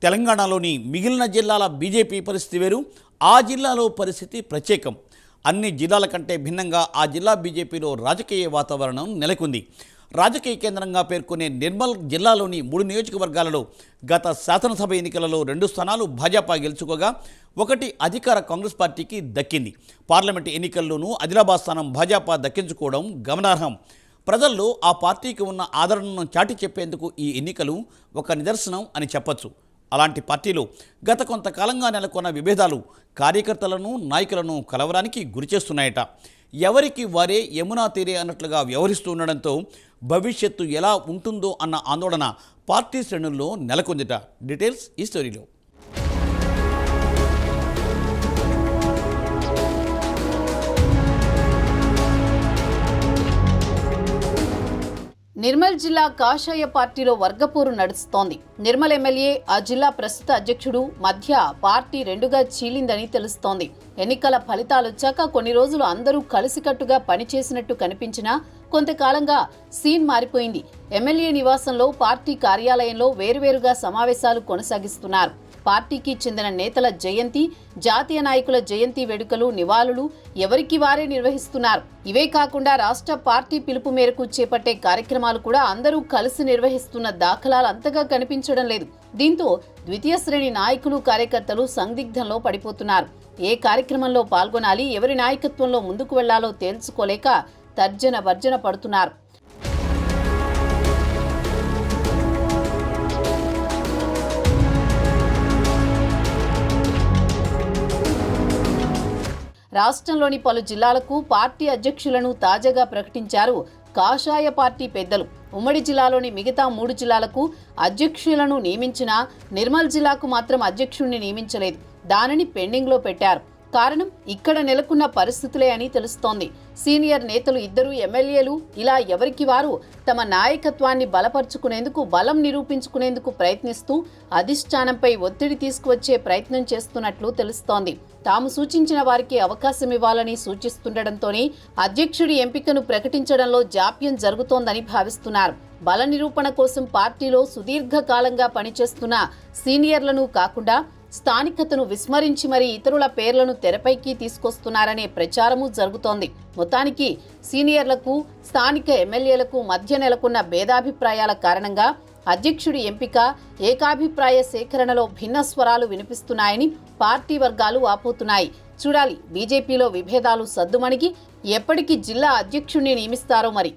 తెలంగాణలోని మిగిలిన జిల్లాల బీజేపీ పరిస్థితి వేరు, ఆ జిల్లాలో పరిస్థితి ప్రత్యేకం. అన్ని జిల్లాల కంటే భిన్నంగా ఆ జిల్లా బీజేపీలో రాజకీయ వాతావరణం నెలకొంది. రాజకీయ కేంద్రంగా పేర్కొనే నిర్మల్ జిల్లాలోని 3 నియోజకవర్గాలలో గత శాసనసభ ఎన్నికలలో 2 స్థానాలు భాజపా గెలుచుకోగా 1 అధికార కాంగ్రెస్ పార్టీకి దక్కింది. పార్లమెంటు ఎన్నికల్లోనూ ఆదిలాబాద్ స్థానం భాజపా దక్కించుకోవడం గమనార్హం. ప్రజల్లో ఆ పార్టీకి ఉన్న ఆదరణను చాటి చెప్పేందుకు ఈ ఎన్నికలు ఒక నిదర్శనం అని చెప్పొచ్చు. అలాంటి పార్టీలో గత కొంతకాలంగా నెలకొన్న విభేదాలు కార్యకర్తలను, నాయకులను కలవరానికి గురిచేస్తున్నాయట. ఎవరికి వారే యమునా తీరే అన్నట్లుగా వ్యవహరిస్తుండడంతో భవిష్యత్తు ఎలా ఉంటుందో అన్న ఆందోళన పార్టీ శ్రేణుల్లో నెలకొందిట. డీటెయిల్స్ ఈ స్టోరీలో. నిర్మల్ జిల్లా కాషాయ పార్టీలో వర్గపోరు నడుస్తోంది. నిర్మల్ ఎమ్మెల్యే, ఆ జిల్లా ప్రస్తుత అధ్యక్షుడు మధ్య పార్టీ రెండుగా చీలిందని తెలుస్తోంది. ఎన్నికల ఫలితాలొచ్చాక కొన్ని రోజులు అందరూ కలిసికట్టుగా పనిచేసినట్టు కనిపించినా కొంతకాలంగా సీన్ మారిపోయింది. ఎమ్మెల్యే నివాసంలో, పార్టీ కార్యాలయంలో వేరువేరుగా సమావేశాలు కొనసాగిస్తున్నారు. పార్టీకి చెందిన నేతల జయంతి, జాతీయ నాయకుల జయంతి వేడుకలు, నివాళులు ఎవరికి వారే నిర్వహిస్తున్నారు. ఇవే కాకుండా రాష్ట్ర పార్టీ పిలుపు మేరకు చేపట్టే కార్యక్రమాలు కూడా అందరూ కలిసి నిర్వహిస్తున్న దాఖలాలు అంతగా కనిపించడం లేదు. దీంతో ద్వితీయ శ్రేణి నాయకులు, కార్యకర్తలు సందిగ్ధంలో పడిపోతున్నారు. ఏ కార్యక్రమంలో పాల్గొనాలి, ఎవరి నాయకత్వంలో ముందుకు వెళ్లాలో తేల్చుకోలేక తర్జన భర్జన పడుతున్నారు. రాష్ట్రంలోని పలు జిల్లాలకు పార్టీ అధ్యక్షులను తాజాగా ప్రకటించారు కాషాయ పార్టీ పెద్దలు. ఉమ్మడి జిల్లాలోని మిగతా 3 జిల్లాలకు అధ్యక్షులను నియమించినా నిర్మల్ జిల్లాకు మాత్రం అధ్యక్షుడిని నియమించలేదు. దానిని పెండింగ్లో పెట్టారు. కారణం ఇక్కడ నెలకొన్న పరిస్థితులే అని తెలుస్తోంది. సీనియర్ నేతలు 2 ఎమ్మెల్యేలు ఇలా ఎవరికి వారు తమ నాయకత్వాన్ని బలపరుచుకునేందుకు, బలం నిరూపించుకునేందుకు ప్రయత్నిస్తూ అధిష్టానంపై ఒత్తిడి తీసుకువచ్చే ప్రయత్నం చేస్తున్నట్లు తెలుస్తోంది. తాము సూచించిన వారికి అవకాశం ఇవ్వాలని సూచిస్తుండటంతోనే అధ్యక్షుడి ఎంపికను ప్రకటించడంలో జాప్యం జరుగుతోందని భావిస్తున్నారు. బల నిరూపణ కోసం పార్టీలో సుదీర్ఘకాలంగా పనిచేస్తున్న సీనియర్లను కాకుండా స్థానికతను విస్మరించి మరీ ఇతరుల పేర్లను తెరపైకి తీసుకొస్తున్నారనే ప్రచారము జరుగుతోంది. మొత్తానికి సీనియర్లకు, స్థానిక ఎమ్మెల్యేలకు మధ్య నెలకొన్న భేదాభిప్రాయాల కారణంగా అధ్యక్షుడి ఎంపిక, ఏకాభిప్రాయ సేకరణలో భిన్న స్వరాలు వినిపిస్తున్నాయని పార్టీ వర్గాలు వాపోతున్నాయి. చూడాలి బీజేపీలో విభేదాలు సద్దుమణిగి ఎప్పటికీ జిల్లా అధ్యక్షుడిని నియమిస్తారో మరి.